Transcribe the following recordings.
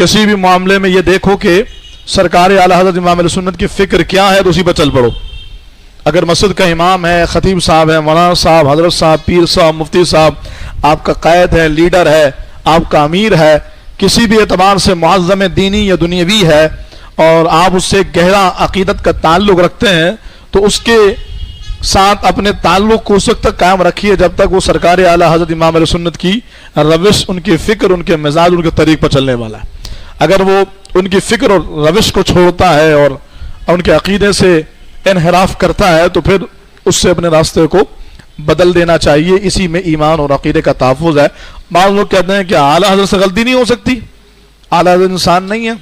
किसी भी मामले में ये देखो कि सरकार आला हज़रत इमाम अहले सुन्नत की फ़िक्र क्या है तो उसी पर चल पड़ो। अगर मस्जिद का इमाम है, खतीब साहब है, मौलाना साहब, हजरत साहब, पीर साहब, मुफ्ती साहब आपका कायद है, लीडर है, आपका अमीर है, किसी भी एतबार से मुअज़्ज़म दीनी या दुनियावी है और आप उससे गहरा अकीदत का ताल्लुक़ रखते हैं तो उसके साथ अपने ताल्लुक़ को उस वक्त तक कायम रखिए जब तक वो सरकार आला हज़रत इमाम अहले सुन्नत की रविश, उनकी फ़िक्र, उनके मिजाज, उनके तरीक़ पर चलने वाला है। अगर वो उनकी फ़िक्र और रविश को छोड़ता है और उनके अकीदे से इनहराफ करता है तो फिर उससे अपने रास्ते को बदल देना चाहिए। इसी में ईमान और अकीदे का तहफ़्फ़ुज़ है। बाज़ लोग कहते हैं कि आला हज़रत से गलती नहीं हो सकती, आला हज़रत इंसान नहीं है।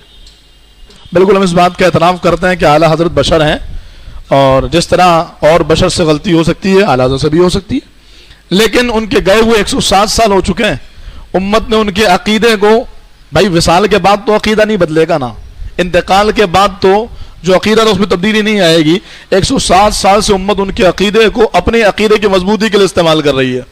बिल्कुल हम इस बात का एहतराम करते हैं कि आला हज़रत बशर हैं और जिस तरह और बशर से गलती हो सकती है आला हज़रत से भी हो सकती है, लेकिन उनके गए हुए 107 साल हो चुके हैं। उम्मत ने उनके अकीदे को, भाई विसाल के बाद तो अकीदा नहीं बदलेगा ना, इंतकाल के बाद तो जो अकीदा था उसमें तब्दीली नहीं आएगी। 107 साल से उम्मत उनके अकीदे को अपने अकीदे की मजबूती के लिए इस्तेमाल कर रही है,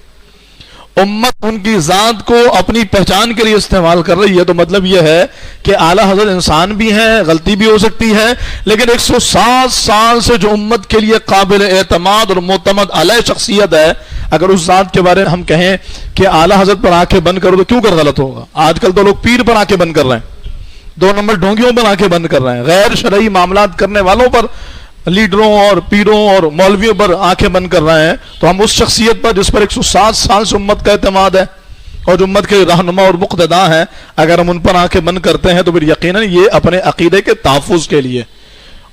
उम्मत उनकी ज़ात को अपनी पहचान के लिए इस्तेमाल कर रही है। तो मतलब यह है कि आला हज़रत इंसान भी हैं, गलती भी हो सकती है, लेकिन 107 साल से जो उम्मत के लिए काबिल एतमाद और मोतमद अलह शख्सियत है, अगर उस ज़ात के बारे में हम कहें कि आला हज़रत पर आंखें बंद करो तो क्यों कर गलत होगा। आजकल तो लोग पीर पर आंखें बंद कर रहे हैं, 2 नंबर ढोंगियों पर आंखें बंद कर रहे हैं, गैर शरई मामलात करने वालों पर, लीडरों और पीरों और मौलवियों पर आंखें बंद कर रहे हैं। तो हम उस शख्सियत पर जिस पर 107 साल से उम्मत का एतमाद है और जो उम्मत के रहनुमा और मुक़्तदा हैं, अगर हम उन पर आंखें बंद करते हैं तो फिर यकीनन ये अपने अकीदे के तहफ़्फ़ुज़ के लिए।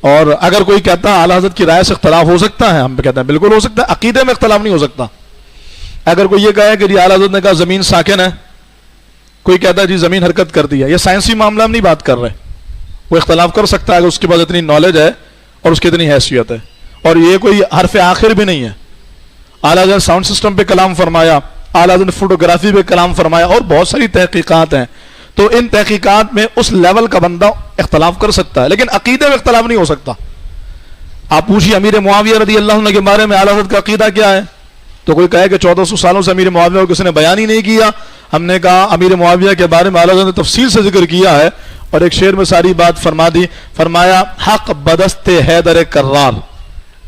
और अगर कोई कहता है आला हज़रत की राय से इख्तलाफ हो सकता है, हम कहते हैं बिल्कुल हो सकता है, अकीदे में इख्तलाफ नहीं हो सकता। अगर कोई ये कहे कि जी आला हज़रत ने कहा ज़मीन साकिन है, कोई कहता है जी ज़मीन हरकत कर दी है, ये साइंसी मामला में नहीं बात कर रहे, वो इख्तलाफ कर सकता है अगर उसके पास इतनी नॉलेज है और उसकी इतनी हैसियत है। और ये कोई हरफ आखिर भी नहीं है। आला हज़रत साउंड सिस्टम पे कलाम फरमाया, आला हज़रत फोटोग्राफी पे कलाम फरमाया और बहुत सारी तहकीकात हैं। तो इन तहकीकात में उस लेवल का बंदा इख्तलाफ कर सकता है, लेकिन अकीदे में इख्तलाफ नहीं हो सकता। आप पूछिए अमीर मुआविया रज़ी अल्लाह अन्हु के बारे में आला हज़रत का अकीदा क्या है, तो कोई कहे कि 1400 सालों से अमीर मुआविया को किसी ने बयान ही नहीं किया। हमने कहा अमीर मुआविया के बारे में आला हज़रत ने तफसील से जिक्र किया है और एक शेर में सारी बात फरमा दी। फरमाया हक बदस्ते हैदर कर्रार,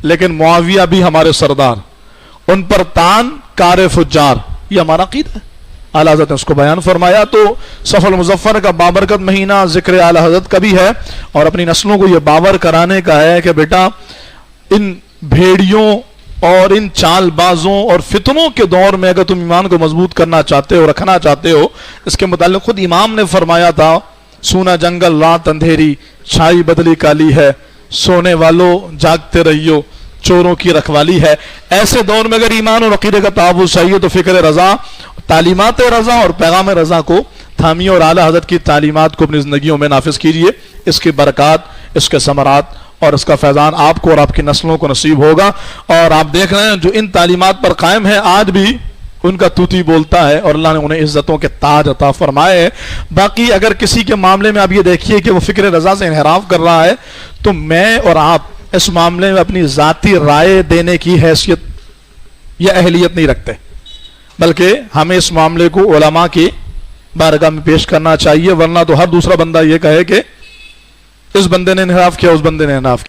लेकिन मुआविया भी हमारे सरदार, उन पर तान कार फुज्जार, ये हमारा अकीदा है। आला हज़रत ने उसको बयान फरमाया। तो सफल मुज़फ़्फ़र का बाबरकत महीना जिक्र आला हज़रत का भी है और अपनी नस्लों को यह बावर कराने का है कि बेटा इन भेड़ियों और इन चालबाजों और फितनों के दौर में अगर तुम ईमान को मजबूत करना चाहते हो, रखना चाहते हो, इसके मुताल्लिक़ खुद इमाम ने फरमाया था, सूना जंगल रात अंधेरी, छाई बदली काली है, सोने वालों जागते रहियो, चोरों की रखवाली है। ऐसे दौर में अगर ईमान और अकीदे का तहफ़्फ़ुज़ चाहिए तो फ़िक्र रज़ा, तालीमात रज़ा और पैगाम रज़ा को थामिए और आला हज़रत की तालीमात को अपनी ज़िंदगियों में नाफिज़ कीजिए। इसकी बरक़ात, इसके समरात और इसका फैज़ान आपको और आपकी नस्लों को नसीब होगा। और आप देख रहे हैं जो इन तालीमात पर कायम है आज भी उनका तूती बोलता है और अल्लाह ने उन्हें इज्जतों के ताज अता फरमाए हैं। बाकी अगर किसी के मामले में आप ये देखिए कि वो फ़िक्र रज़ा से इनहराफ कर रहा है तो मैं और आप इस मामले में अपनी ज़ाती राय देने की हैसियत या अहलियत नहीं रखते, बल्कि हमें इस मामले को उलमा की बारगाह में पेश करना चाहिए। वरना तो हर दूसरा बंदा ये कहे कि इस बंदे ने इनहराफ किया, उस बंदे ने इनहराफ किया।